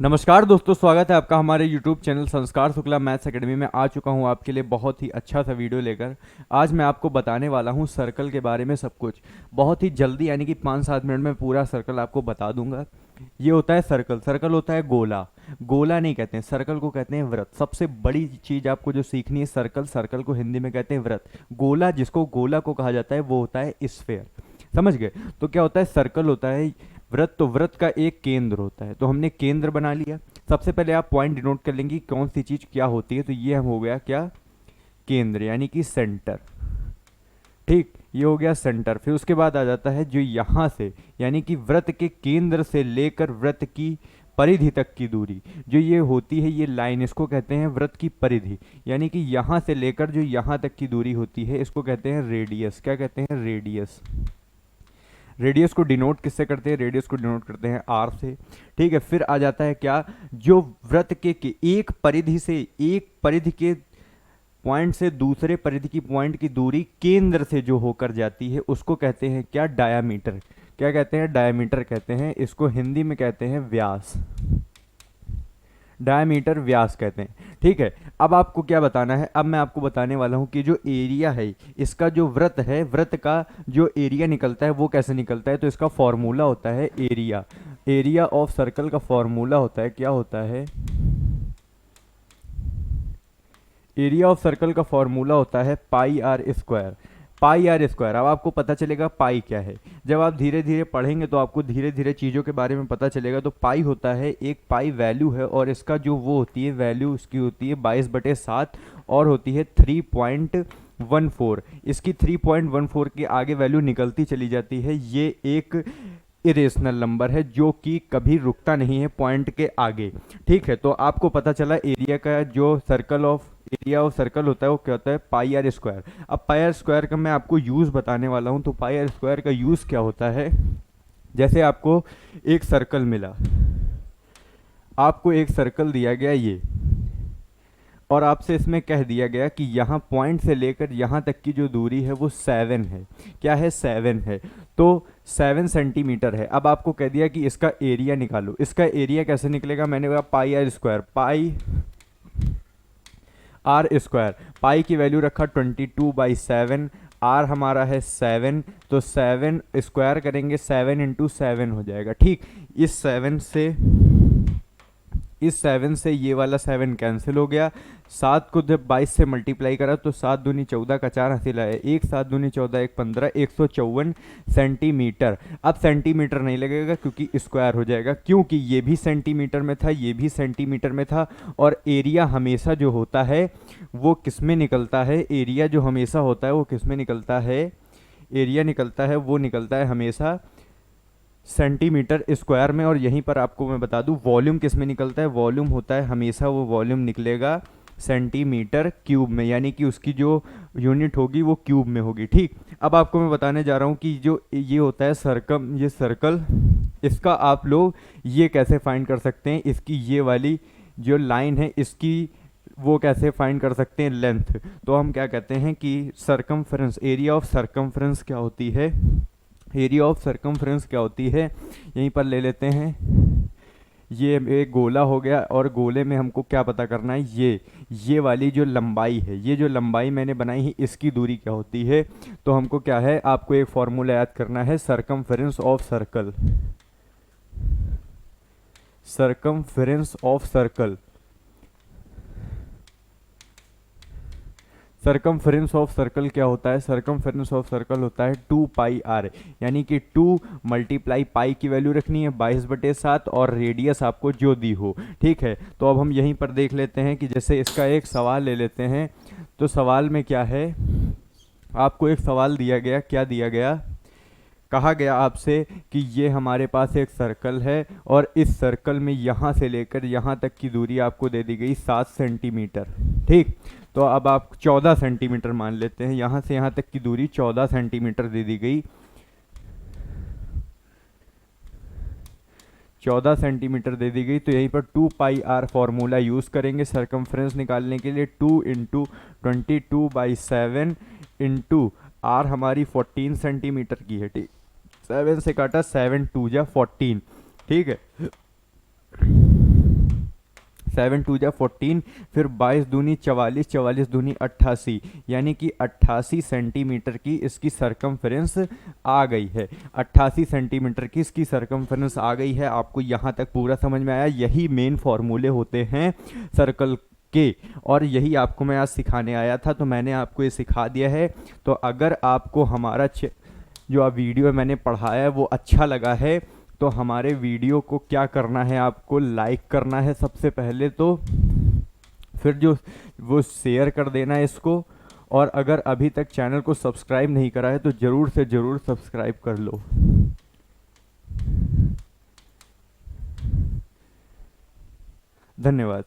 नमस्कार दोस्तों, स्वागत है आपका हमारे YouTube चैनल संस्कार शुक्ला मैथ्स एकेडमी में। आ चुका हूं आपके लिए बहुत ही अच्छा सा वीडियो लेकर। आज मैं आपको बताने वाला हूं सर्कल के बारे में सब कुछ, बहुत ही जल्दी, यानी कि 5-7 मिनट में पूरा सर्कल आपको बता दूंगा। ये होता है सर्कल। सर्कल होता है गोला। गोला नहीं कहते हैं सर्कल को, कहते हैं व्रत। सबसे बड़ी चीज़ आपको जो सीखनी है, सर्कल। सर्कल को हिंदी में कहते हैं व्रत। गोला, जिसको गोला को कहा जाता है, वो होता है स्फेयर। समझ गए? तो क्या होता है, सर्कल होता है व्रत, तो व्रत का एक केंद्र होता है, तो हमने केंद्र बना लिया। सबसे पहले आप पॉइंट डिनोट कर लेंगे कि कौन सी चीज क्या होती है, तो ये हम हो गया क्या, केंद्र, यानी कि सेंटर। ठीक, ये हो गया सेंटर। फिर उसके बाद आ जाता है जो यहां से, यानी कि व्रत के केंद्र से लेकर व्रत की परिधि तक की दूरी जो ये होती है, ये लाइन, इसको कहते हैं व्रत की परिधि। यानी कि यहां से लेकर जो यहां तक की दूरी होती है, इसको कहते हैं रेडियस। क्या कहते हैं? रेडियस। रेडियस को डिनोट किससे करते हैं? रेडियस को डिनोट करते हैं आर से। ठीक है, फिर आ जाता है क्या, जो व्रत के एक परिधि से, एक परिधि के पॉइंट से दूसरे परिधि की पॉइंट की दूरी केंद्र से जो होकर जाती है, उसको कहते हैं क्या, डायामीटर। क्या कहते हैं? डायामीटर कहते हैं इसको। हिंदी में कहते हैं व्यास। डायमीटर, व्यास कहते हैं। ठीक है, अब आपको क्या बताना है, अब मैं आपको बताने वाला हूं कि जो एरिया है इसका, जो व्रत है, व्रत का जो एरिया निकलता है वो कैसे निकलता है। तो इसका फॉर्मूला होता है एरिया। एरिया ऑफ सर्कल का फॉर्मूला होता है, क्या होता है, एरिया ऑफ सर्कल का फॉर्मूला होता है pi r square. Pi r square. अब आपको पता चलेगा पाई क्या है। जब आप धीरे धीरे पढ़ेंगे तो आपको धीरे धीरे चीज़ों के बारे में पता चलेगा। तो पाई होता है, एक पाई वैल्यू है, और इसका जो वो होती है वैल्यू, उसकी होती है 22/7 और होती है 3.14। इसकी 3.14 के आगे वैल्यू निकलती चली जाती है। ये एक इरेशनल नंबर है जो कि कभी रुकता नहीं है पॉइंट के आगे। ठीक है, तो आपको पता चला एरिया का, जो circle of, area of circle होता है वो क्या होता है, पाई आर स्क्वायर। अब पाई आर स्क्वायर का मैं आपको यूज बताने वाला हूं। तो पाई आर स्क्वायर का यूज क्या होता है, जैसे आपको एक सर्कल मिला, आपको एक सर्कल दिया गया ये, और आपसे इसमें कह दिया गया कि यहाँ पॉइंट से लेकर यहाँ तक की जो दूरी है वो 7 है। क्या है? 7 है। तो 7 सेंटीमीटर है। अब आपको कह दिया कि इसका एरिया निकालो। इसका एरिया कैसे निकलेगा? मैंने कहा pi r square. Pi r square, pi की वैल्यू रखा 22/7। आर हमारा है 7, तो 7 स्क्वायर करेंगे, 7 × 7 हो जाएगा। ठीक, इस 7 से ये वाला 7 कैंसिल हो गया। 7 को जब 22 से मल्टीप्लाई करा तो 7 दूनी 14 का 4 हासिल आया, 1 7 दूनी 14, 1 15, 154 सेंटीमीटर। अब सेंटीमीटर नहीं लगेगा क्योंकि स्क्वायर हो जाएगा, क्योंकि ये भी सेंटीमीटर में था, ये भी सेंटीमीटर में था। और एरिया हमेशा जो होता है वो किस में निकलता है, एरिया जो हमेशा होता है वो किस में निकलता है, एरिया निकलता है, वो निकलता है हमेशा सेंटीमीटर स्क्वायर में। और यहीं पर आपको मैं बता दूं वॉल्यूम किस में निकलता है, वॉल्यूम होता है हमेशा, वो वॉल्यूम निकलेगा सेंटीमीटर क्यूब में, यानी कि उसकी जो यूनिट होगी वो क्यूब में होगी। ठीक, अब आपको मैं बताने जा रहा हूँ कि जो ये होता है सर्कम, ये सर्कल, इसका आप लोग ये कैसे फाइंड कर सकते हैं, इसकी ये वाली जो लाइन है इसकी वो कैसे फाइंड कर सकते हैं, लेंथ। तो हम क्या कहते हैं कि सर्कमफ्रेंस, एरिया ऑफ सर्कमफ्रेंस क्या होती है, एरिया ऑफ सर्कमफ्रेंस क्या होती है, यहीं पर ले लेते हैं। ये एक गोला हो गया, और गोले में हमको क्या पता करना है, ये वाली जो लंबाई है, ये जो लंबाई मैंने बनाई है, इसकी दूरी क्या होती है। तो हमको क्या है, आपको एक फॉर्मूला याद करना है, circumference of circle. Circumference of circle, circumference of circle क्या होता है, सर्कमफ्रेंस ऑफ सर्कल होता है 2πr, यानी कि 2 मल्टीप्लाई पाई की वैल्यू रखनी है 22/7 और रेडियस आपको जो दी हो। ठीक है, तो अब हम यहीं पर देख लेते हैं कि जैसे इसका एक सवाल ले लेते हैं। तो सवाल में क्या है, आपको एक सवाल दिया गया, क्या दिया गया, कहा गया आपसे कि ये हमारे पास एक सर्कल है, और इस सर्कल में यहाँ से लेकर यहाँ तक की दूरी आपको दे दी गई 7 सेंटीमीटर। ठीक, तो अब आप 14 सेंटीमीटर मान लेते हैं, यहाँ से यहाँ तक की दूरी 14 सेंटीमीटर दे दी गई। 14 सेंटीमीटर दे दी गई, तो यहीं पर 2πr फॉर्मूला यूज़ करेंगे सर्कमफ्रेंस निकालने के लिए। 2 × 22/7 इंटू आर हमारी 14 सेंटीमीटर की है। ठीक, 7 से काटा, 7 2 जा 14। ठीक है, 7 टू जा 14, फिर 22 दूनी 44, 44 दूनी 88, यानी कि 88 सेंटीमीटर की इसकी सरकमफ्रेंस आ गई है। 88 सेंटीमीटर की इसकी सरकमफ्रेंस आ गई है। आपको यहाँ तक पूरा समझ में आया? यही मेन फॉर्मूले होते हैं सर्कल के, और यही आपको मैं आज सिखाने आया था, तो मैंने आपको ये सिखा दिया है। तो अगर आपको हमारा जो आप वीडियो मैंने पढ़ाया है वो अच्छा लगा है, तो हमारे वीडियो को क्या करना है, आपको लाइक करना है सबसे पहले तो, फिर जो वो शेयर कर देना है इसको, और अगर अभी तक चैनल को सब्सक्राइब नहीं करा है तो ज़रूर से ज़रूर सब्सक्राइब कर लो। धन्यवाद।